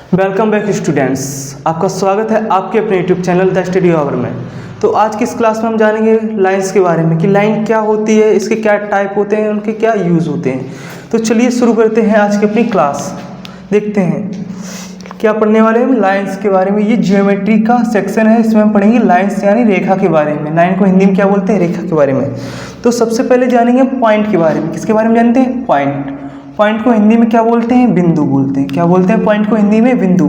Welcome back students, आपका स्वागत है आपके अपने YouTube channel the study hour में। तो आज की इस क्लास में हम जानेंगे लाइंस के बारे में कि लाइन क्या होती है, इसके क्या टाइप होते हैं, उनके क्या यूज़ होते हैं। तो चलिए शुरू करते हैं आज की अपनी क्लास। देखते हैं क्या पढ़ने वाले हैं लाइंस के बारे में। ये ज्योमेट्री का सेक्शन है, इसमें हम पढ़ेंगे लाइंस यानी रेखा के बारे में। लाइन को हिंदी में क्या बोलते हैं, रेखा के बारे में। तो सबसे पहले जानेंगे पॉइंट के बारे में। किसके बारे में जानते हैं, पॉइंट। पॉइंट को हिंदी में क्या बोलते हैं, बिंदु बोलते हैं। क्या बोलते हैं पॉइंट को हिंदी में, बिंदु।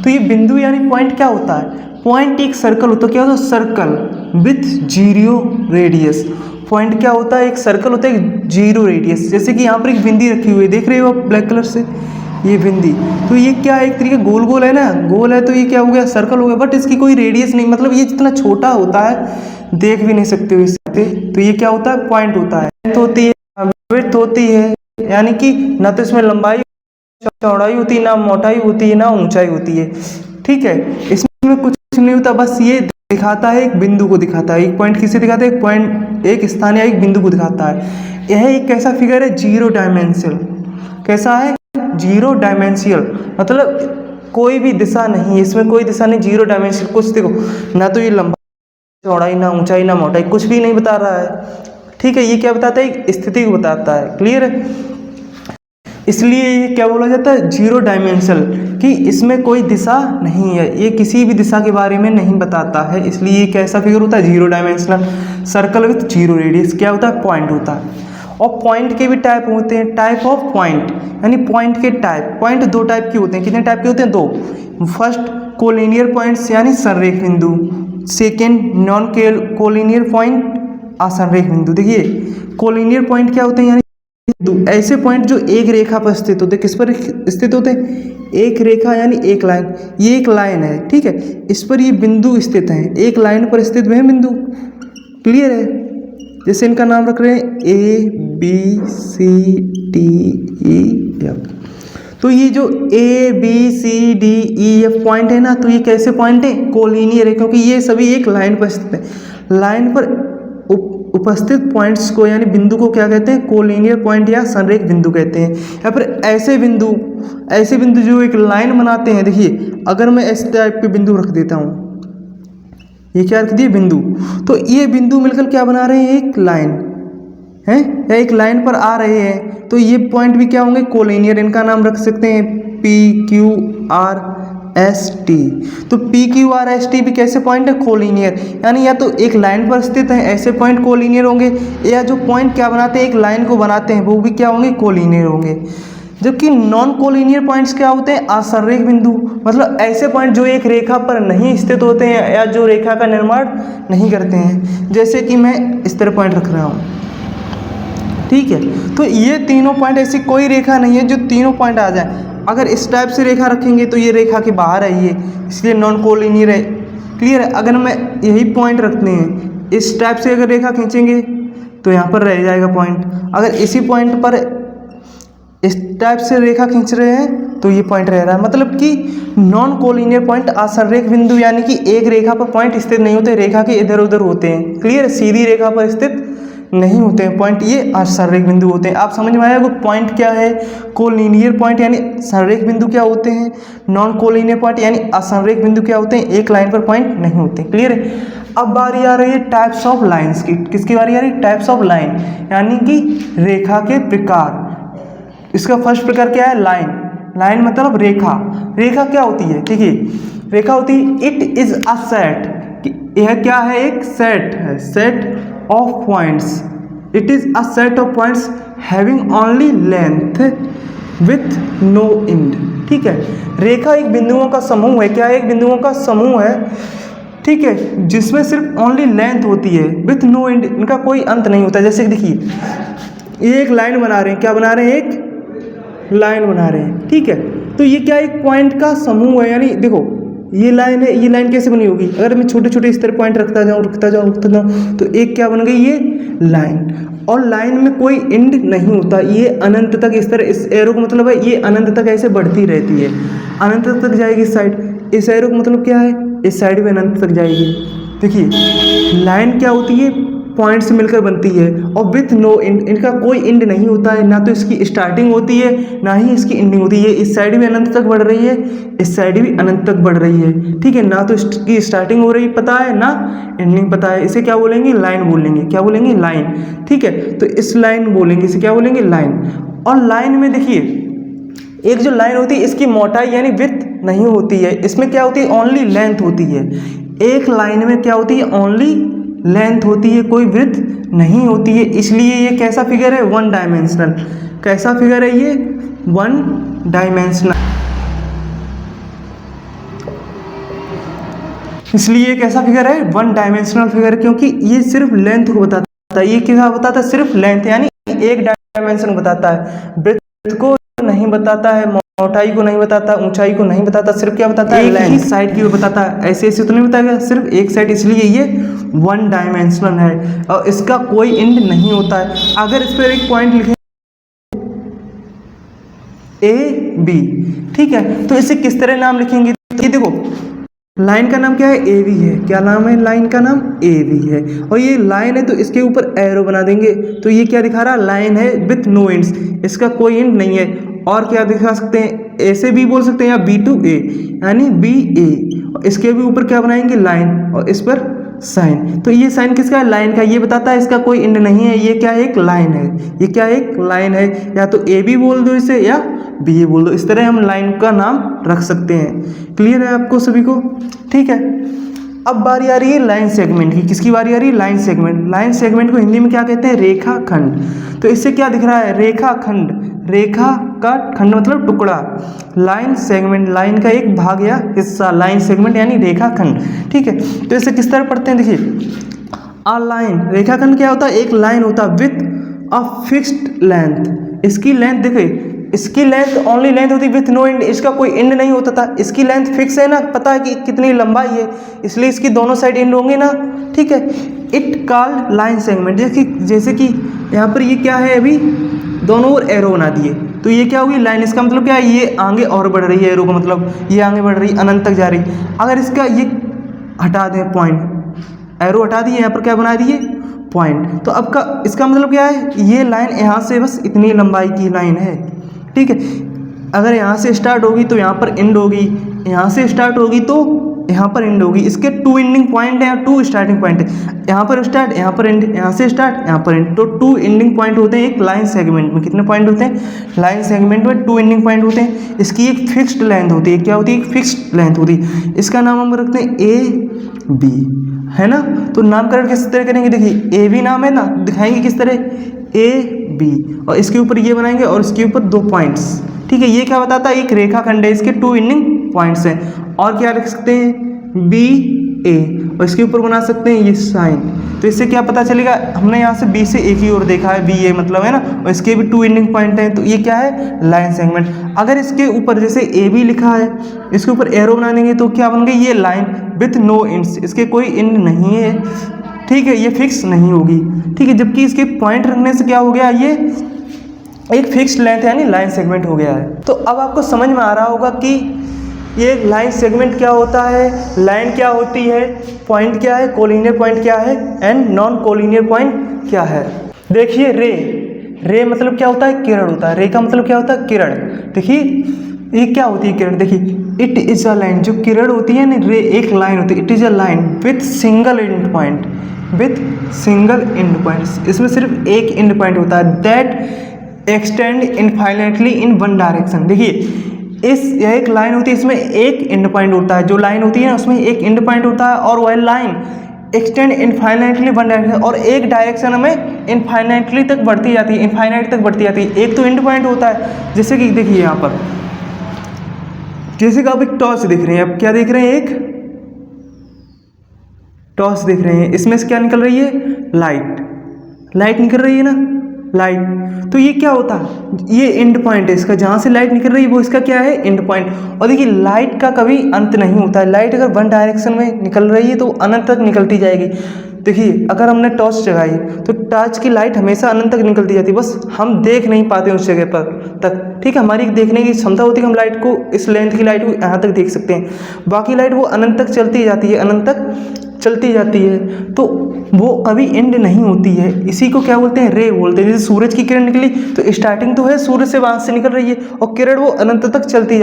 तो ये बिंदु यानी पॉइंट क्या होता है, पॉइंट एक सर्कल होता है। क्या होता है, circle with zero radius. Point क्या होता है, एक सर्कल होता है जीरो रेडियस। जैसे कि यहाँ पर एक बिंदी रखी हुई है, देख रहे हो आप ब्लैक कलर से, ये बिंदी। तो ये क्या है, एक तरीके गोल गोल है ना, गोल है तो ये क्या हो गया, सर्कल हो गया। बट इसकी कोई रेडियस नहीं, मतलब ये जितना छोटा होता है देख भी नहीं सकते हो इससे। तो ये क्या होता है, पॉइंट होता है। लेंथ होती है, विड्थ होती है, यानी कि ना तो इसमें लंबाई चौड़ाई होती है, ना मोटाई होती है, ना ऊंचाई होती है। ठीक है, इसमें कुछ नहीं होता, बस ये दिखाता है, एक बिंदु को दिखाता है। एक पॉइंट किसे दिखाता है, एक पॉइंट, एक स्थान या एक बिंदु को दिखाता है। यह एक कैसा फिगर है, जीरो डायमेंशनल। कैसा है, जीरो डायमेंशियल, मतलब कोई भी दिशा नहीं है इसमें, कोई दिशा नहीं, जीरो डायमेंशनल। कुछ देखो, ना तो ये लंबाई चौड़ाई, ना ऊंचाई, ना मोटाई, कुछ भी नहीं बता रहा है। ठीक है, ये क्या बताता है, एक स्थिति को बताता है। क्लियर है, इसलिए ये क्या बोला जाता है, जीरो डायमेंशनल, कि इसमें कोई दिशा नहीं है, ये किसी भी दिशा के बारे में नहीं बताता है। इसलिए ये कैसा फिगर होता है, zero dimensional, circle with zero radius. क्या होता है, पॉइंट होता है। और पॉइंट के भी टाइप होते हैं, टाइप ऑफ पॉइंट, यानी पॉइंट के टाइप। पॉइंट दो टाइप के होते हैं। कितने टाइप के होते हैं, दो। फर्स्ट कोलिनियर पॉइंट्स यानी संरेख बिंदु। सेकेंड नॉन कोलिनियर पॉइंट, असंरेख बिंदु। देखिए कोलिनियर पॉइंट क्या होते हैं, यानी ऐसे पॉइंट जो एक रेखा पर स्थित होते हैं। किस पर स्थित होते हैं, एक रेखा यानी एक लाइन। ये एक लाइन है, ठीक है, इस पर ये बिंदु स्थित हैं, एक लाइन पर स्थित वह बिंदु। क्लियर है, जैसे इनका नाम रख रहे हैं A B C D E F. तो ये जो A B C D E F point है ना, तो ये कैसे पॉइंट है, कोलिनियर है, क्योंकि ये सभी एक लाइन पर स्थित है। लाइन पर उपस्थित पॉइंट्स को यानी बिंदु को क्या कहते हैं, कोलिनियर पॉइंट या संरेख बिंदु कहते हैं। या फिर ऐसे बिंदु जो एक लाइन बनाते हैं। देखिए अगर मैं इस टाइप के बिंदु रख देता हूँ, ये क्या रख दिए, बिंदु, तो ये बिंदु मिलकर क्या बना रहे हैं, एक लाइन है, या एक लाइन पर आ रहे हैं। तो ये पॉइंट भी क्या होंगे, कोलिनियर। इनका नाम रख सकते हैं P Q R S T. तो P Q R S T भी कैसे पॉइंट है, कोलिनियर, यानी या तो एक लाइन पर स्थित है, ऐसे पॉइंट कोलिनियर होंगे, या जो पॉइंट क्या बनाते हैं, एक लाइन को बनाते हैं, वो भी क्या होंगे, कोलिनियर होंगे। जबकि नॉन कोलिनियर पॉइंट्स क्या होते हैं, असंरेख बिंदु, मतलब ऐसे पॉइंट जो एक रेखा पर नहीं स्थित होते हैं या जो रेखा का निर्माण नहीं करते हैं। जैसे कि मैं इस तरह पॉइंट रख रहा हूँ, ठीक है, तो ये तीनों पॉइंट, ऐसी कोई रेखा नहीं है जो तीनों पॉइंट आ जाए। अगर इस टाइप से रेखा रखेंगे तो ये रेखा के बाहर है, ये इसलिए नॉन कोलिनियर है। क्लियर है, अगर मैं यही पॉइंट रखते हैं, इस टाइप से अगर रेखा खींचेंगे तो यहाँ पर रह जाएगा पॉइंट। अगर इसी पॉइंट पर इस टाइप से रेखा खींच रहे हैं तो ये पॉइंट रह रहा है। मतलब कि नॉन कोलिनियर पॉइंट असंरेख बिंदु, यानी कि एक रेखा पर पॉइंट स्थित नहीं होते, रेखा के इधर उधर होते हैं। क्लियर, सीधी रेखा पर स्थित नहीं होते हैं पॉइंट, ये असंरेख बिंदु होते हैं। आप समझ में आया वो पॉइंट क्या है, कोलिनियर पॉइंट यानी संरेख बिंदु क्या होते हैं, नॉन कोलिनियर पॉइंट यानी असंरेख बिंदु क्या होते हैं, एक लाइन पर पॉइंट नहीं होते। क्लियर है, अब बारी आ रही है टाइप्स ऑफ लाइंस की। किसकी बारी आ रही है, टाइप्स ऑफ लाइन, यानी कि रेखा के प्रकार। इसका फर्स्ट प्रकार क्या है, लाइन। लाइन मतलब रेखा। रेखा क्या होती है, देखिए रेखा होती है, इट इज अ सेट, यह क्या है, एक सेट है, set of points. It is a set of points having only length with no end. ठीक है, रेखा एक बिंदुओं का समूह है। क्या है, एक बिंदुओं का समूह है, ठीक है, जिसमें सिर्फ ओनली लेंथ होती है, विथ नो एंड, इनका कोई अंत नहीं होता। जैसे कि देखिए ये एक लाइन बना रहे हैं, क्या बना रहे हैं, एक लाइन बना रहे हैं, ठीक है, तो ये क्या एक पॉइंट का समूह है। यानी देखो ये लाइन है, ये लाइन कैसे बनी होगी, अगर मैं छोटे छोटे इस तरह पॉइंट रखता जाऊँ तो एक क्या बन गई, ये लाइन। और लाइन में कोई एंड नहीं होता, ये अनंत तक, इस तरह, इस एरो का मतलब है ये अनंत तक ऐसे बढ़ती रहती है, अनंत तक जाएगी इस साइड। इस एरो का मतलब क्या है, इस साइड में अनंत तक जाएगी। देखिए लाइन क्या होती है, पॉइंट से मिलकर बनती है और विथ नो एंड, इनका कोई एंड नहीं होता है, ना तो इसकी स्टार्टिंग होती है ना ही इसकी एंडिंग होती है। इस साइड भी अनंत तक बढ़ रही है, इस साइड भी अनंत तक बढ़ रही है, ठीक है। ना तो इसकी स्टार्टिंग हो रही पता है ना एंडिंग पता है। इसे क्या बोलेंगे? लाइन बोलेंगे। क्या बोलेंगे? लाइन, ठीक है। तो इस लाइन बोलेंगे, इसे क्या बोलेंगे? लाइन। और लाइन में देखिए, एक जो लाइन होती है इसकी मोटाई यानी विड्थ नहीं होती है, इसमें क्या होती है? ओनली लेंथ होती है। एक लाइन में क्या होती है? ओनली लेंथ होती है, कोई विड्थ नहीं होती है। इसलिए ये कैसा फिगर है? One dimensional. कैसा फिगर है ये? One dimensional. इसलिए कैसा फिगर है? वन डायमेंशनल फिगर, क्योंकि ये सिर्फ लेंथ को बताता है। ये क्या बताता है? सिर्फ लेंथ, यानी एक डायमेंशन बताता है, ब्रेथ को नहीं बताता है, मोटाई को नहीं बताता, ऊंचाई को नहीं बताता, सिर्फ क्या बताता है? एक ही साइड की बताता है। ऐसे ऐसे तो नहीं बताएगा, सिर्फ एक साइड, इसलिए ये वन डायमेंशनल है और इसका कोई एंड नहीं होता है। अगर इस पर एक पॉइंट लिखें ए बी, ठीक है, तो इसे किस तरह नाम लिखेंगे? देखो, लाइन का नाम क्या है? ए बी है। क्या नाम है? लाइन का नाम ए बी है। और ये लाइन है तो इसके ऊपर एरो बना देंगे, तो ये क्या दिखा रहा है? लाइन है विथ नो एंड्स, इसका कोई एंड नहीं है। और क्या दिखा सकते हैं? ए से बी बोल सकते हैं या बी टू ए, यानी बी ए। इसके भी ऊपर क्या बनाएंगे? लाइन, और इस पर साइन। तो ये साइन किसका है? लाइन का। ये बताता है इसका कोई एंड नहीं है, ये क्या है? एक लाइन है। ये क्या है? एक लाइन है। या तो ए बी बोल दो इसे या बी ए बोल दो, इस तरह हम लाइन का नाम रख सकते हैं। क्लियर है आपको सभी को? ठीक है। अब बारी आ रही है लाइन सेगमेंट की। किसकी बारी आ रही है? Line segment. लाइन सेगमेंट को हिंदी में क्या कहते हैं? रेखाखंड। तो इससे क्या दिख रहा है? रेखाखंड। रेखा का खंड मतलब टुकड़ा। लाइन सेगमेंट, लाइन का एक भाग या हिस्सा, लाइन सेगमेंट यानी रेखाखंड, ठीक है। तो इसे किस तरह पढ़ते हैं? देखिए, अ लाइन, रेखाखंड क्या होता है? एक लाइन होता है विथ अ फिक्स्ड लेंथ। इसकी लेंथ देखिए, इसकी लेंथ ओनली लेंथ होती है विथ नो एंड, इसका कोई एंड नहीं होता था। इसकी लेंथ फिक्स है ना, पता है कि कितनी लंबाई है, इसलिए इसकी दोनों साइड एंड होंगे ना, ठीक है। It called line segment. जैसे कि यहाँ पर ये क्या है? अभी दोनों ओर एरो बना दिए, तो ये क्या होगी? लाइन। इसका मतलब क्या है? ये आगे और बढ़ रही है, एरो का मतलब ये आगे बढ़ रही, अनंत तक जा रही। अगर इसका ये हटा दें पॉइंट, एरो हटा दिए, यहाँ पर क्या बना दिए? पॉइंट। तो अब का इसका मतलब क्या है? ये लाइन यहाँ से बस इतनी लंबाई की लाइन है, ठीक है। अगर यहाँ से स्टार्ट होगी तो यहाँ पर एंड होगी, यहाँ से स्टार्ट होगी तो यहाँ पर एंड होगी। इसके टू एंडिंग पॉइंट है, टू स्टार्टिंग पॉइंट है। यहाँ पर स्टार्ट, यहाँ पर एंड, यहाँ से स्टार्ट, यहाँ पर एंड। तो टू एंडिंग पॉइंट होते हैं एक लाइन सेगमेंट में। कितने पॉइंट होते हैं? लाइन सेगमेंट में टू एंडिंग पॉइंट होते हैं। इसकी एक फिक्स्ड लेंथ होती है। क्या होती है? एक फिक्स्ड लेंथ होती है। इसका नाम हम रखते हैं ए बी, है ना। तो नामकरण किस तरह करेंगे? देखिए, ए बी नाम है ना, दिखाएंगे किस तरह? ए बी, और इसके ऊपर ये बनाएंगे और इसके ऊपर दो पॉइंट्स, ठीक है। ये क्या बताता है? एक रेखाखंड है, इसके टू एंडिंग पॉइंट्स हैं। और क्या रख सकते हैं? बी ए, और इसके ऊपर बना सकते हैं ये साइन। तो इससे क्या पता चलेगा? हमने यहाँ से बी से ए की ओर देखा है, बी ए मतलब, है ना, और इसके भी टू एंडिंग पॉइंट हैं, तो ये क्या है? Line segment. अगर इसके ऊपर जैसे ए बी लिखा है, इसके ऊपर एरो बना देंगे तो क्या बन गई? ये लाइन विथ नो एंड्स, इसके कोई एंड नहीं है, ठीक है, ये फिक्स नहीं होगी, ठीक है। जबकि इसके पॉइंट रखने से क्या हो गया? ये एक फिक्स्ड लेंथ यानी लाइन सेगमेंट हो गया है। तो अब आपको समझ में आ रहा होगा कि ये लाइन सेगमेंट क्या होता है, लाइन क्या होती है, पॉइंट क्या है, कोलिनियर पॉइंट क्या है एंड नॉन कोलिनियर पॉइंट क्या है। देखिए, रे मतलब क्या होता है? किरण होता है। रे का मतलब क्या होता है? किरण। देखिए, ये क्या होती है किरण? देखिए, इट इज अ लाइन। जो किरण होती है ना, रे एक लाइन होती है। It is a line with single and point, with single and point. इसमें सिर्फ एक एंड पॉइंट होता है, that extend infinitely in one direction. देखिए, यह एक लाइन होती है, इसमें एक एंड पॉइंट होता है। जो लाइन होती है उसमें एक एंड पॉइंट होता है, और वह line extend infinitely one direction, और एक डायरेक्शन में इनफाइनाइटली तक बढ़ती जाती है, इनफाइनाइट तक बढ़ती जाती है। एक तो एंड पॉइंट होता है, जैसे कि देखिए यहाँ पर, जैसे कि आप एक टॉर्च देख रहे हैं। आप क्या देख रहे हैं? एक टॉर्च देख रहे हैं। इसमें से क्या निकल रही है? लाइट निकल रही है ना, लाइट। तो ये क्या होता है? ये एंड पॉइंट है इसका, जहाँ से लाइट निकल रही है वो इसका क्या है? And point. और देखिए, लाइट का कभी अंत नहीं होता है। लाइट अगर वन डायरेक्शन में निकल रही है तो अनंत तक निकलती जाएगी। देखिए, अगर हमने टॉर्च जगाई तो टॉर्च की लाइट हमेशा अनंत तक निकलती जाती है, बस हम देख नहीं पाते उस जगह पर तक, ठीक है। हमारी देखने की क्षमता होती है कि हम लाइट को, इस लेंथ की लाइट को यहाँ तक देख सकते हैं। बाकी लाइट वो अनंत तक चलती जाती है, अनंत तक चलती जाती है, तो वो कभी एंड नहीं होती है। इसी को क्या बोलते हैं, रे बोलते हैं। जैसे सूरज की किरण निकली तो स्टार्टिंग तो है, सूरज से वहां से निकल रही है और किरण वो अनंत तक चलती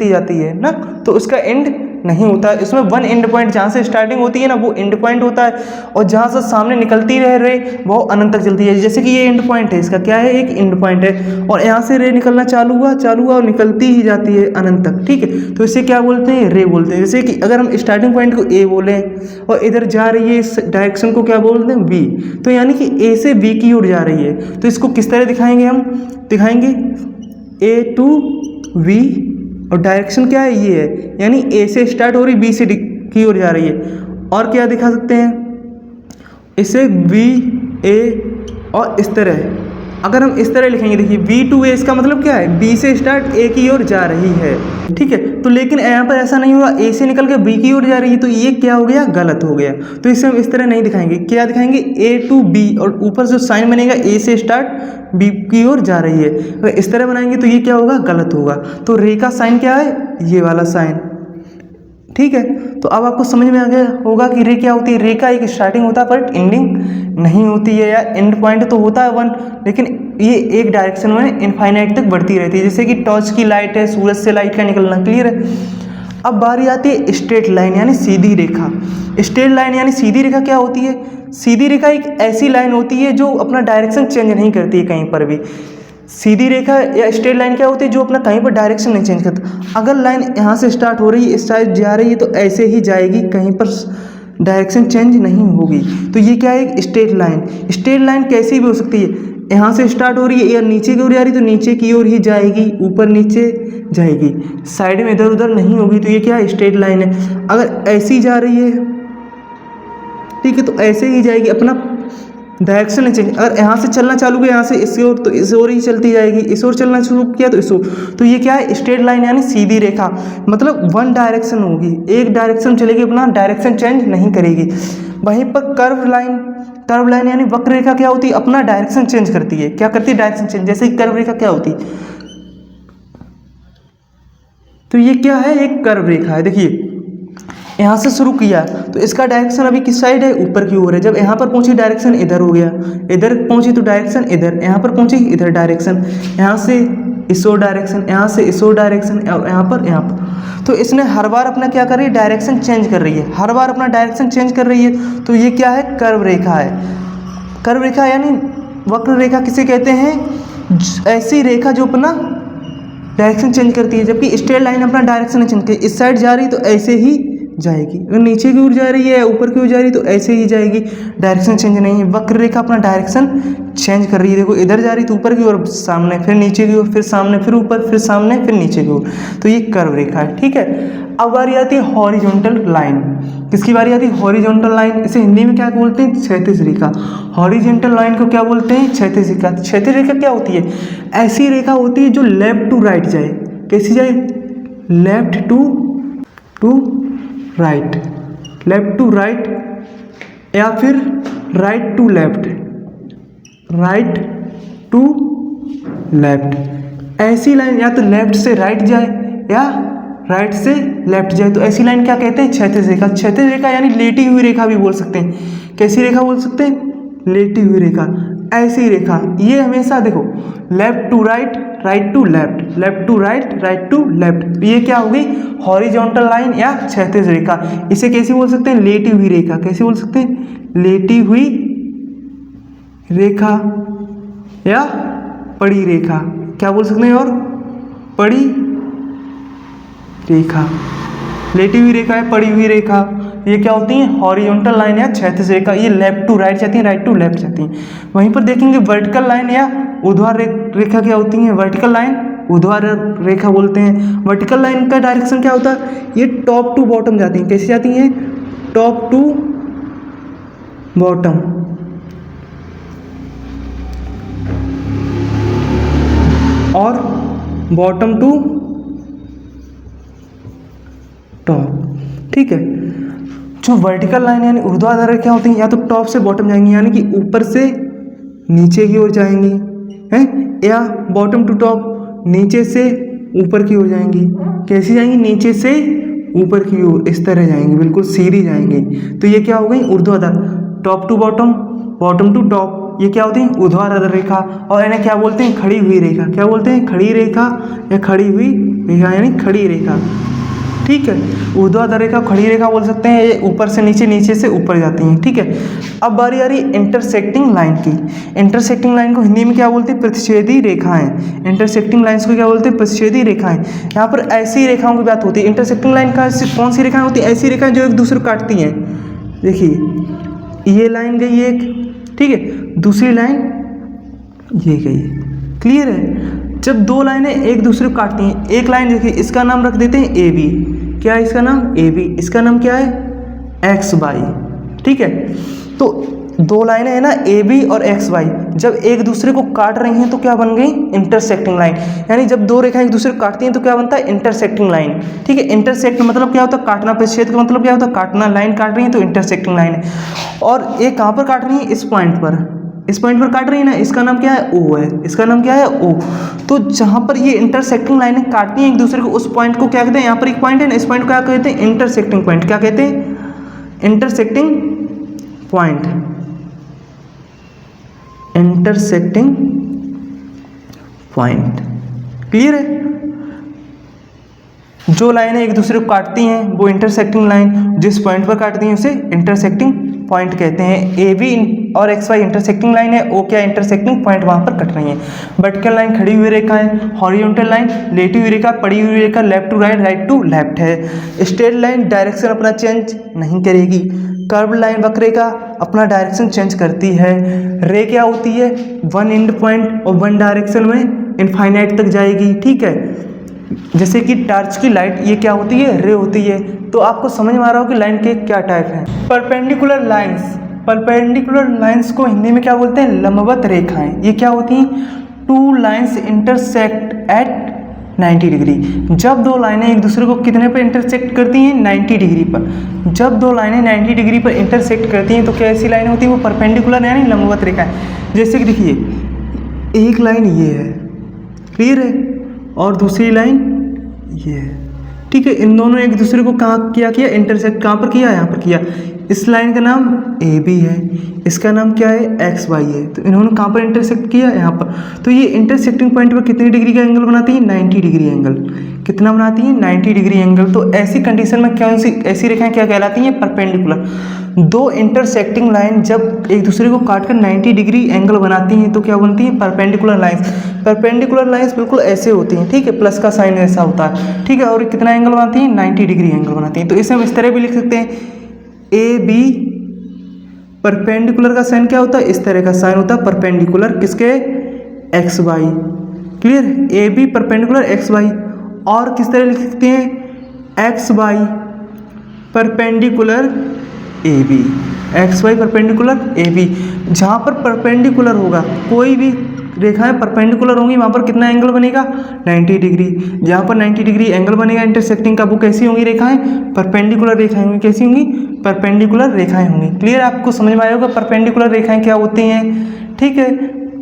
जाती है ना, तो उसका एंड नहीं होता है। इसमें वन एंड पॉइंट, जहाँ से स्टार्टिंग होती है ना वो एंड पॉइंट होता है, और जहाँ से सामने निकलती रहे रे वो अनंत तक चलती है। जैसे कि ये एंड पॉइंट है, इसका क्या है, एक एंड पॉइंट है, और यहाँ से रे निकलना चालू हुआ और निकलती ही जाती है अनंत तक, ठीक है। तो इसे क्या बोलते हैं, रे बोलते हैं। जैसे कि अगर हम स्टार्टिंग पॉइंट को ए बोलें और इधर जा रही है इस डायरेक्शन को क्या बोलते हैं, बी, तो यानी कि ए से बी की ओर जा रही है। तो इसको किस तरह दिखाएंगे, हम दिखाएंगे ए टू वी, और डायरेक्शन क्या है, ये है, यानी ए से स्टार्ट हो रही, बी से की ओर जा रही है। और क्या दिखा सकते हैं इसे, बी ए, और इस तरह अगर हम इस तरह लिखेंगे, देखिए बी टू ए, इसका मतलब क्या है, बी से स्टार्ट ए की ओर जा रही है, ठीक है। तो लेकिन यहाँ पर ऐसा नहीं हुआ, ए से निकल के बी की ओर जा रही है, तो ये क्या हो गया, गलत हो गया। तो इसे हम इस तरह नहीं दिखाएंगे, क्या दिखाएंगे, ए टू बी, और ऊपर जो साइन बनेगा ए से स्टार्ट बी की ओर जा रही है, तो इस तरह बनाएंगे तो ये क्या होगा, गलत होगा। तो रे का साइन क्या है, ये वाला साइन, ठीक है। तो अब आपको समझ में आ गया होगा कि रे क्या होती है। रे का एक स्टार्टिंग होता है पर एंडिंग नहीं होती है, या एंड पॉइंट तो होता है वन, लेकिन ये एक डायरेक्शन में इनफाइनाइट तक बढ़ती रहती है। जैसे कि टॉर्च की लाइट है, सूरज से लाइट का निकलना, क्लियर है। अब बारी आती है स्ट्रेट लाइन यानी सीधी रेखा। स्ट्रेट लाइन यानी सीधी रेखा क्या होती है, सीधी रेखा एक ऐसी लाइन होती है जो अपना डायरेक्शन चेंज नहीं करती है कहीं पर भी। सीधी रेखा या स्ट्रेट लाइन क्या होती है, जो अपना कहीं पर डायरेक्शन नहीं चेंज करता। अगर लाइन यहाँ से स्टार्ट हो रही है, इस साइड जा रही है, तो ऐसे ही जाएगी, कहीं पर डायरेक्शन चेंज नहीं होगी। तो ये क्या है, स्ट्रेट लाइन। स्ट्रेट लाइन कैसी भी हो सकती है, यहाँ से स्टार्ट हो रही है या नीचे की ओर जा रही है, तो नीचे की ओर ही जाएगी, ऊपर नीचे जाएगी, साइड में इधर उधर नहीं होगी। तो ये क्या है, स्ट्रेट लाइन है। अगर ऐसी जा रही है, ठीक है, तो ऐसे ही जाएगी, अपना डायरेक्शन नहीं चेंज। अगर यहाँ से चलना चालू किया, यहाँ से इस ओर, तो इस ओर ही चलती जाएगी, इस ओर चलना शुरू किया तो इस ओर। तो ये क्या है, स्ट्रेट लाइन यानी सीधी रेखा, मतलब वन डायरेक्शन होगी, एक डायरेक्शन चलेगी, अपना डायरेक्शन चेंज नहीं करेगी। वहीं पर कर्व लाइन यानी वक्र रेखा क्या होती है, अपना डायरेक्शन चेंज करती है। क्या करती है, डायरेक्शन चेंज। जैसे कि कर्व रेखा क्या होती है, तो ये क्या है, एक कर्व रेखा है। देखिए यहाँ से शुरू किया तो इसका डायरेक्शन अभी किस साइड है, ऊपर की ओर है। जब यहाँ पर पहुंची डायरेक्शन इधर हो गया, इधर पहुंची तो डायरेक्शन इधर, यहाँ पर पहुंची इधर डायरेक्शन, यहाँ से इस ओर डायरेक्शन, यहाँ से इस ओर डायरेक्शन, और यहाँ पर। तो इसने हर बार अपना क्या कर रही है, डायरेक्शन चेंज कर रही है, हर बार अपना डायरेक्शन चेंज कर रही है। तो ये क्या है, कर्व रेखा है। कर्व रेखा यानी वक्र रेखा किसे कहते हैं, ऐसी रेखा जो अपना डायरेक्शन चेंज करती है। जबकि स्ट्रेट लाइन अपना डायरेक्शन नहीं चेंज करती, इस साइड जा रही तो ऐसे ही जाएगी, अगर नीचे की ओर जा रही है, ऊपर की ओर जा रही है, तो ऐसे ही जाएगी, डायरेक्शन चेंज नहीं है। वक्र रेखा अपना डायरेक्शन चेंज कर रही है। देखो इधर जा रही तो ऊपर की ओर, सामने, फिर नीचे की ओर, फिर सामने, फिर ऊपर, फिर सामने, फिर नीचे की ओर। तो ये कर्व रेखा है, ठीक है। अब बारी आती है हॉरिजॉन्टल लाइन। किसकी बारी आती है, हॉरिजॉन्टल लाइन। इसे हिंदी में क्या बोलते हैं, क्षैतिज रेखा। हॉरिजॉन्टल लाइन को क्या बोलते हैं, क्षैतिज रेखा। क्षैतिज रेखा क्या होती है, ऐसी रेखा होती है जो लेफ्ट टू राइट जाए। कैसी जाए, left to right, left to right, या फिर right to left, right to left. ऐसी लाइन या तो लेफ्ट से राइट जाए या राइट से लेफ्ट जाए, तो ऐसी लाइन क्या कहते हैं, क्षैतिज रेखा। क्षैतिज रेखा यानी लेटी हुई रेखा भी बोल सकते हैं। कैसी रेखा बोल सकते हैं, लेटी हुई रेखा। ऐसी रेखा ये हमेशा देखो left to right, right to left, left to right, right to left, ये क्या होगी, हॉरिजॉन्टल लाइन या क्षैतिज रेखा। इसे कैसे बोल सकते हैं, लेटी हुई रेखा। कैसे बोल सकते हैं, लेटी हुई रेखा या पड़ी रेखा। क्या बोल सकते हैं, और पड़ी रेखा। लेटी हुई रेखा है, पड़ी हुई रेखा, ये क्या होती है, हॉरिजॉन्टल लाइन या क्षैतिज रेखा। ये लेफ्ट टू राइट जाती है, राइट टू लेफ्ट जाती हैं। वहीं पर देखेंगे वर्टिकल लाइन या ऊर्ध्वाधर रेखा क्या होती है, वर्टिकल लाइन, ऊर्ध्वाधर रेखा बोलते हैं। वर्टिकल लाइन का डायरेक्शन क्या होता है, ये टॉप टू बॉटम जाती हैं। कैसे जाती हैं, टॉप टू बॉटम, और बॉटम टू टॉप, ठीक है। जो वर्टिकल लाइन यानी ऊर्ध्वाधर रेखा होती हैं, या तो टॉप से बॉटम जाएंगी यानी कि ऊपर से नीचे की ओर जाएंगी, हैं, या बॉटम टू टॉप, नीचे से ऊपर की ओर जाएंगी। कैसी जाएंगी, नीचे से ऊपर की ओर इस तरह जाएंगी, बिल्कुल सीधी जाएंगी। तो ये क्या हो गई ऊर्ध्वाधर, top to bottom, bottom to top, ये क्या होती है ऊर्ध्वाधर रेखा। और इन्हें क्या बोलते हैं खड़ी हुई रेखा। क्या बोलते हैं खड़ी रेखा या खड़ी हुई रेखा, यानी खड़ी रेखा। ठीक है, ऊर्ध्वाधर रेखा खड़ी रेखा बोल सकते हैं, ये ऊपर से नीचे, नीचे से ऊपर जाती हैं। ठीक है, अब बारी आ रही इंटरसेक्टिंग लाइन की। इंटरसेक्टिंग लाइन को हिंदी में क्या बोलते हैं प्रतिच्छेदी रेखाएं। इंटरसेक्टिंग लाइंस को क्या बोलते हैं प्रतिच्छेदी रेखाएं। यहाँ पर ऐसी रेखाओं की बात होती है। इंटरसेक्टिंग लाइन का कौन सी रेखाएं होती है, ऐसी रेखाएं जो एक दूसरे को काटती हैं। देखिए ये लाइन गई एक, ठीक है, दूसरी लाइन ये गई। क्लियर है, जब दो लाइनें एक दूसरे को काटती हैं, एक लाइन देखिए इसका नाम रख देते हैं ए बी। क्या है इसका नाम ए बी, इसका नाम क्या है एक्स वाई। ठीक है, तो दो लाइनें हैं ना ए बी और एक्स वाई, जब एक दूसरे को काट रही हैं तो क्या बन गई इंटरसेक्टिंग लाइन। यानी जब दो रेखाएं एक दूसरे को काटती हैं तो क्या बनता है इंटरसेक्टिंग लाइन। ठीक है, इंटरसेक्ट मतलब क्या होता है काटना, प्रतिच्छेद का मतलब क्या होता है काटना। लाइन काट रही है तो इंटरसेक्टिंग लाइन है। और ये कहाँ पर काट रही है इस पॉइंट पर, इस पॉइंट पर काट रही है ना, इसका नाम क्या है ओ है, इसका नाम क्या है ओ। तो जहाँ पर ये इंटरसेक्टिंग लाइनें काटती हैं एक दूसरे को, उस पॉइंट को क्या कहते हैं, यहाँ पर एक पॉइंट है ना, इस पॉइंट को क्या कहते हैं इंटरसेक्टिंग पॉइंट। क्या कहते हैं intersecting point, intersecting point. Clear है, जो लाइनें एक दूसरे को काटती हैं वो इंटरसेक्टिंग लाइन, जिस पॉइंट पर काटती हैं उसे इंटरसेक्टिंग पॉइंट कहते हैं। ए बी और एक्स वाई इंटरसेक्टिंग लाइन है, ओ क्या इंटरसेक्टिंग पॉइंट वहां पर कट रही है। वर्टिकल लाइन खड़ी हुई रेखा है, हॉरिजॉन्टल लाइन लेटी हुई रेखा, पड़ी हुई रेखा, left to right, right to left है। स्ट्रेट लाइन डायरेक्शन अपना चेंज नहीं करेगी, कर्व लाइन वक्रेखा अपना डायरेक्शन चेंज करती है। रे क्या होती है वन एंड पॉइंट और वन डायरेक्शन में इनफाइनाइट तक जाएगी। ठीक है, जैसे कि टॉर्च की लाइट, ये क्या होती है रे होती है। तो आपको समझ में आ रहा हो कि लाइन के क्या टाइप हैं। परपेंडिकुलर लाइंस, परपेंडिकुलर लाइंस को हिंदी में क्या बोलते हैं लंबवत रेखाएं। ये क्या होती हैं two lines intersect at 90 degree. जब दो लाइनें एक दूसरे को कितने पर इंटरसेक्ट करती हैं 90 डिग्री पर। जब दो लाइनें 90 डिग्री पर इंटरसेक्ट करती हैं तो क्या ऐसी लाइन होती है वो परपेंडिकुलर यानी लंबवत रेखा है। जैसे कि देखिए एक लाइन ये है, क्लियर है, और दूसरी लाइन ये है। ठीक है, इन दोनों एक दूसरे को कहाँ किया इंटरसेक्ट, कहाँ पर किया यहाँ पर किया। इस लाइन का नाम ए बी है, इसका नाम क्या है एक्स वाई है। तो इन्होंने कहाँ पर इंटरसेक्ट किया यहाँ पर। तो ये इंटरसेक्टिंग पॉइंट पर कितनी डिग्री का एंगल बनाती है 90 डिग्री एंगल। कितना बनाती है 90 डिग्री एंगल। तो ऐसी कंडीशन में कौन सी ऐसी रेखाएं क्या कहलाती हैं परपेंडिकुलर। दो इंटरसेक्टिंग लाइन जब एक दूसरे को काटकर 90 डिग्री एंगल बनाती हैं तो क्या बनती हैं परपेंडिकुलर लाइंस। परपेंडिकुलर लाइंस बिल्कुल ऐसे होती हैं, ठीक है, प्लस का साइन ऐसा होता है, ठीक है, और कितना एंगल बनाती हैं 90 डिग्री एंगल बनाती हैं। तो इसे हम इस तरह भी लिख सकते हैं ए बी, परपेंडिकुलर का साइन क्या होता है इस तरह का साइन होता है परपेंडिकुलर किसके X Y. Clear, A B perpendicular X Y. और किस तरह लिख सकते हैं X Y perpendicular A B, X Y perpendicular A B. जहाँ पर परपेंडिकुलर होगा कोई भी रेखाएं परपेंडिकुलर होंगी वहाँ पर कितना एंगल बनेगा 90 डिग्री। जहाँ पर 90 डिग्री एंगल बनेगा इंटरसेक्टिंग का वो कैसी होंगी रेखाएं परपेंडिकुलर रेखाएं होंगी। कैसी होंगी परपेंडिकुलर रेखाएं होंगी। क्लियर, आपको समझ में आएगा परपेंडिकुलर रेखाएं क्या होती हैं। ठीक है,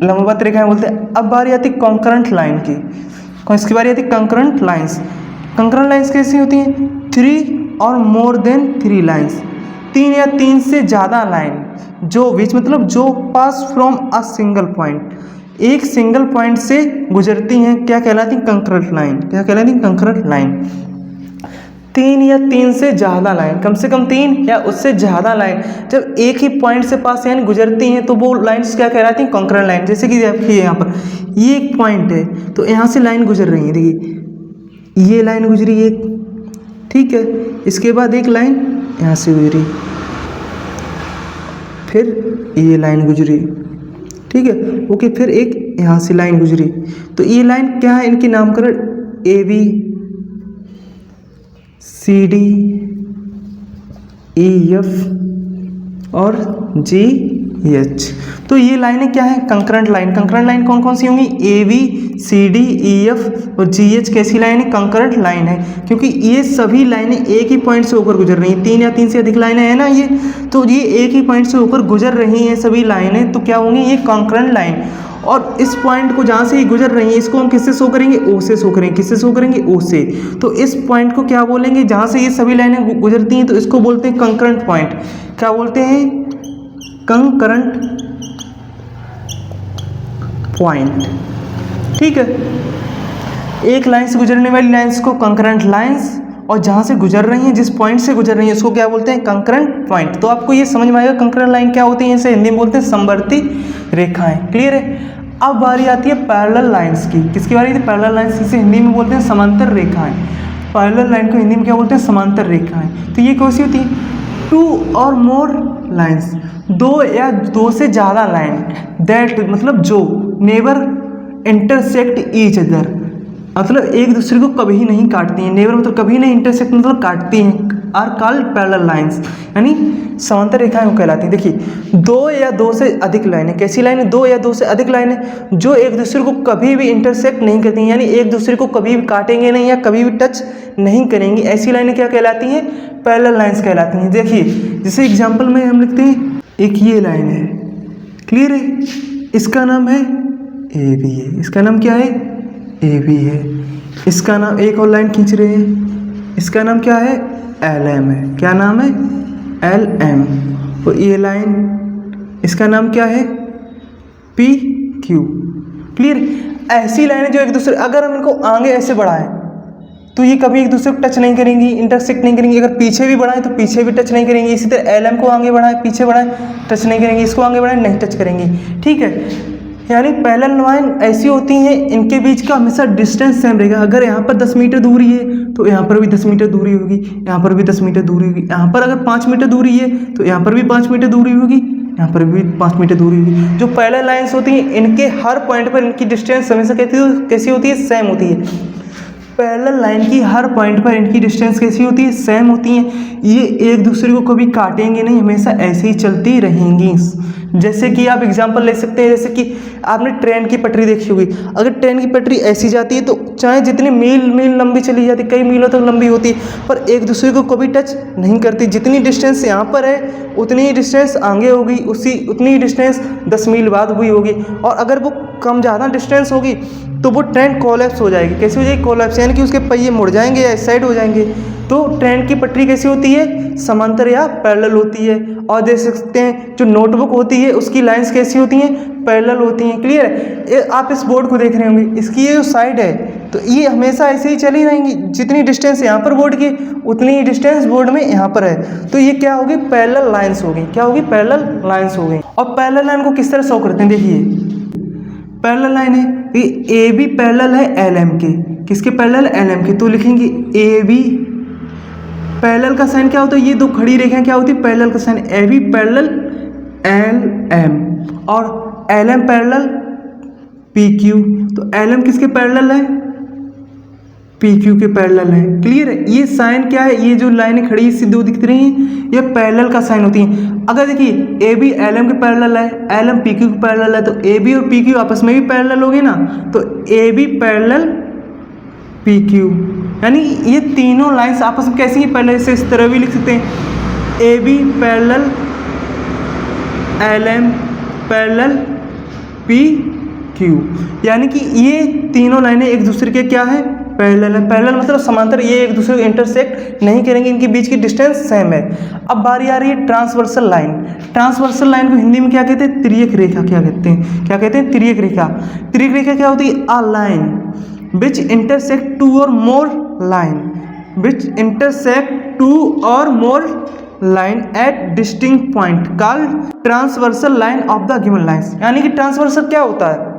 लंबवत रेखाएं बोलते हैं। अब बारी आती कॉन्करेंट लाइन की। इसकी बारी आती कंकरेंट लाइंस। कंकरेंट लाइंस कैसी होती हैं 3 और मोर देन 3 लाइंस, 3 या 3 से ज़्यादा लाइन जो बीच मतलब जो पास फ्रॉम अ सिंगल पॉइंट, एक सिंगल पॉइंट से गुजरती हैं क्या कहलाती कंकरेंट लाइन। क्या कहलाती कंकरेंट लाइन। 3 या 3 से ज़्यादा लाइन, कम से कम 3 या उससे ज़्यादा लाइन जब एक ही पॉइंट से पास यानी गुजरती हैं तो वो लाइन्स क्या कहलाती हैं कंकरेंट लाइन। जैसे कि देखिए यहाँ पर ये एक पॉइंट है तो यहाँ से लाइन गुजर रही है, देखिए ये लाइन गुजरी एक, ठीक है, इसके बाद एक लाइन यहाँ से गुजरी, फिर ये लाइन गुजरी, ठीक है, ओके, फिर एक यहाँ से लाइन गुजरी। तो ये लाइन क्या है इनके नामकरण A B C D E F और जी एच। तो ये लाइनें क्या है कंकरेंट लाइन। कंकरेंट लाइन कौन कौन सी होंगी A B C D E F और जी एच कैसी लाइन है कंकरेंट लाइन है, क्योंकि ये सभी लाइनें एक ही पॉइंट से होकर गुजर रही हैं। 3 या 3 से अधिक लाइनें हैं ना ये, तो ये एक ही पॉइंट से होकर गुजर रही हैं सभी लाइनें, तो क्या होंगी ये कंकरेंट लाइन। और इस पॉइंट को जहाँ से ये गुजर रही है इसको हम किससे शो करेंगे, ओ से शो करेंगे। किससे शो करेंगे, ओ से। तो इस पॉइंट को क्या बोलेंगे, जहाँ से ये सभी लाइनें गुजरती हैं तो इसको बोलते हैं कंकरेंट पॉइंट। क्या बोलते हैं, कंकरेंट पॉइंट। ठीक है, एक लाइन से गुजरने वाली लाइंस को कंकरेंट लाइंस, और जहाँ से गुजर रही हैं, जिस पॉइंट से गुजर रही हैं उसको क्या बोलते हैं, कंकरेंट पॉइंट। तो आपको ये समझ में आएगा कंकरेंट लाइन क्या होती है, इसे हिंदी में बोलते हैं समवर्ती रेखाएं। क्लियर है। अब बारी आती है पैरेलल लाइंस की। किसकी बारी आती है, पैरेलल लाइंस, इसे हिंदी में बोलते हैं समांतर रेखाएं। पैरेलल लाइन को हिंदी में क्या बोलते हैं, समांतर रेखाएं। तो ये कैसी होती है, टू और मोर लाइंस, दो या दो से ज़्यादा लाइन, दैट मतलब जो नेवर इंटरसेक्ट ईच अदर, मतलब एक दूसरे को कभी नहीं काटती हैं। नेबर मतलब कभी नहीं, इंटरसेक्ट मतलब काटती हैं, आर कॉल्ड पैरेलल लाइंस, यानी समांतर रेखाएं को कहलाती हैं। देखिए, दो या दो से अधिक लाइनें, कैसी लाइनें, दो या दो से अधिक लाइनें जो एक दूसरे को कभी भी इंटरसेक्ट नहीं करती हैं, यानी एक दूसरे को कभी भी काटेंगे नहीं या कभी भी टच नहीं करेंगी, ऐसी लाइनें क्या कहलाती हैं, पैरेलल लाइंस कहलाती हैं। देखिए, जैसे एग्जाम्पल में हम लिखते हैं, एक ये लाइन है, क्लियर है, इसका नाम है ए बी है, इसका नाम क्या है, ए बी है। इसका नाम, एक और लाइन खींच रहे हैं, इसका नाम क्या है, एल एम है। क्या नाम है, एल एम। और ये लाइन, इसका नाम क्या है, पी क्यू। क्लियर। ऐसी लाइनें जो एक दूसरे, अगर हम इनको आगे ऐसे बढ़ाएं तो ये कभी एक दूसरे को टच नहीं करेंगी, इंटरसेक्ट नहीं करेंगी। अगर पीछे भी बढ़ाएं तो पीछे भी टच नहीं करेंगी। इसी तरह एल एम को आगे बढ़ाएं, पीछे बढ़ाएं, टच नहीं करेंगी। इसको आगे बढ़ाएं, नहीं टच करेंगी। ठीक है, यानी पैरेलल लाइन ऐसी होती हैं, इनके बीच का हमेशा डिस्टेंस सेम रहेगा। अगर यहाँ पर 10 मीटर दूरी है तो यहाँ पर भी 10 मीटर दूरी होगी, यहाँ पर भी 10 मीटर दूरी होगी। यहाँ पर अगर 5 मीटर दूरी है तो यहाँ पर भी 5 मीटर दूरी होगी, यहाँ पर भी 5 मीटर दूरी होगी। जो पैरेलल लाइंस होती हैं, इनके हर पॉइंट पर इनकी डिस्टेंस हमेशा कैसी होती है, सेम होती है। पैरेलल लाइन की हर पॉइंट पर इनकी डिस्टेंस कैसी होती है, सेम होती है। ये एक दूसरे को कभी काटेंगे नहीं, हमेशा ऐसे ही चलती रहेंगी। जैसे कि आप एग्जांपल ले सकते हैं, जैसे कि आपने ट्रेन की पटरी देखी होगी। अगर ट्रेन की पटरी ऐसी जाती है तो चाहे जितनी मील लंबी चली जाती, कई मीलों तक लंबी होती है, पर एक दूसरे को कभी टच नहीं करती। जितनी डिस्टेंस यहाँ पर है उतनी ही डिस्टेंस आगे होगी, उतनी ही डिस्टेंस 10 मील बाद हुई होगी। और अगर वो कम ज़्यादा डिस्टेंस होगी तो वो ट्रेन कोलैप्स हो जाएगी। कैसे हो जाएगी, कोलैप्स, यानी कि उसके पहिए मुड़ जाएंगे या इस साइड हो जाएंगे। तो ट्रेन की पटरी कैसी होती है, समांतर या पैरेलल होती है। और देख सकते हैं जो नोटबुक होती है उसकी लाइंस कैसी होती हैं, पैरेलल होती हैं। क्लियर है। आप इस बोर्ड को देख रहे होंगे, इसकी ये जो साइड है तो ये हमेशा ऐसे ही चली रहेंगी। जितनी डिस्टेंस यहाँ पर बोर्ड की उतनी ही डिस्टेंस बोर्ड में यहाँ पर है। तो ये क्या होगी, पैरेलल लाइंस होगी। क्या होगी, पैरेलल लाइंस हो गई। और पैरेलल लाइन को किस तरह शो करते हैं, देखिए पैरेलल लाइन है, ये ए बी पैरेलल है एल एम के। किसके पैरेलल, एल एम के। तो लिखेंगे ए बी, पैरेलल का साइन क्या होता है, ये दो खड़ी रेखाएं क्या होती है, पैरेलल का sign. A B parallel L M, और L M parallel P Q. तो एल एम किसके पैरेलल है, पी क्यू के पैरेलल है। क्लियर है। ये साइन क्या है, ये जो लाइनें खड़ी इससे दो दिख रही हैं, ये पैरेलल का साइन होती हैं। अगर देखिए ए बी एल एम के पैरेलल है, एल एम पी क्यू के पैरेलल है, तो ए बी और पी क्यू आपस में भी पैरेलल होगी ना। तो A B parallel P Q, यानी ये तीनों लाइंस आपस में कैसी हैं, पैरेलल। से इस तरह भी लिख सकते हैं, A B parallel L M parallel P Q, यानी कि ये तीनों लाइनें एक दूसरे के क्या है, पैरेलल है। पैरेलल मतलब समांतर, ये एक दूसरे को इंटरसेक्ट नहीं करेंगे, इनके बीच की डिस्टेंस सेम है। अब बारी आ रही है ट्रांसवर्सल लाइन। ट्रांसवर्सल लाइन को हिंदी में क्या कहते हैं, तिर्यक रेखा। क्या कहते हैं, क्या कहते हैं, तिर्यक रेखा। तिर्यक रेखा क्या होती है, a line which intersect two or more line, which intersect two or more line at distinct point called transversal line of the given lines. यानी कि ट्रांसवर्सल क्या होता है,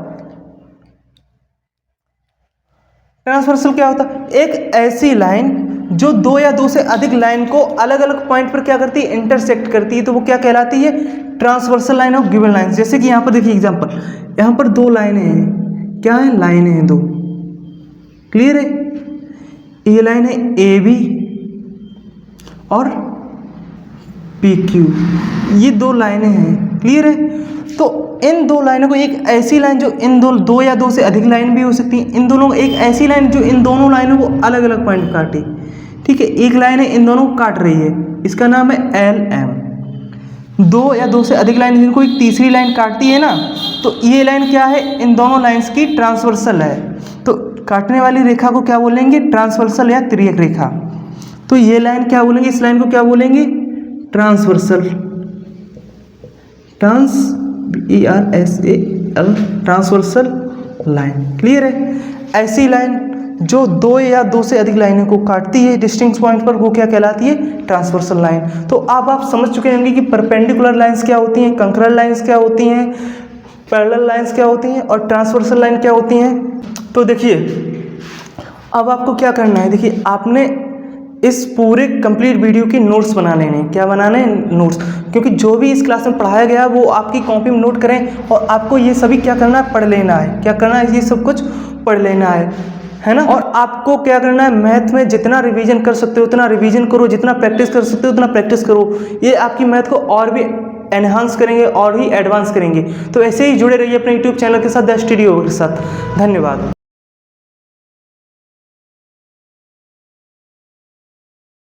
ट्रांसवर्सल क्या होता है, एक ऐसी लाइन जो दो या दो से अधिक लाइन को अलग अलग पॉइंट पर क्या करती है, इंटरसेक्ट करती है। तो वो क्या कहलाती है, transversal line of given lines. जैसे कि यहाँ पर देखिए एग्जांपल, यहाँ पर दो लाइनें हैं, क्या है, लाइनें हैं दो। क्लियर है। ये लाइन है ए बी और पी क्यू, ये दो लाइनें हैं। क्लियर है। तो इन दो लाइनों को, एक ऐसी लाइन जो इन दो या दो से अधिक लाइन भी हो सकती है, इन दोनों एक ऐसी लाइन जो इन दोनों लाइनों को अलग अलग पॉइंट काटे। ठीक है, एक लाइन है इन दोनों को काट रही है, इसका नाम है एल एम। दो या दो से अधिक लाइन जिनको एक तीसरी लाइन काटती है ना, तो ये लाइन क्या है, इन दोनों लाइंस की ट्रांसवर्सल है। तो काटने वाली रेखा को क्या बोलेंगे, ट्रांसवर्सल या तिर्यक रेखा। तो ये लाइन क्या बोलेंगे, इस लाइन को क्या बोलेंगे, ट्रांसवर्सल, ट्रांसवर्सल लाइन। क्लियर है। ऐसी लाइन जो दो या दो से अधिक लाइनों को काटती है डिस्टिंक्ट पॉइंट पर, वो क्या कहलाती है, ट्रांसवर्सल लाइन। तो अब आप समझ चुके होंगे कि परपेंडिकुलर लाइंस क्या होती हैं, कंकरल लाइंस क्या होती हैं, पैरेलल लाइंस क्या होती हैं और ट्रांसवर्सल लाइन क्या होती हैं। तो देखिए अब आपको क्या करना है, देखिए आपने इस पूरे कंप्लीट वीडियो के नोट्स बना लेने हैं। क्या बनाने हैं, नोट्स, क्योंकि जो भी इस क्लास में पढ़ाया गया वो आपकी कॉपी में नोट करें और आपको ये सभी क्या करना है, पढ़ लेना है। क्या करना है, ये सब कुछ पढ़ लेना है ना। और आपको क्या करना है, मैथ में जितना रिवीजन कर सकते हो उतना रिवीजन करो, जितना प्रैक्टिस कर सकते हो उतना प्रैक्टिस करो। ये आपकी मैथ को और भी एनहांस करेंगे और भी एडवांस करेंगे। तो ऐसे ही जुड़े रहिए अपने यूट्यूब चैनल के साथ, द स्टडी ओवर के साथ। धन्यवाद।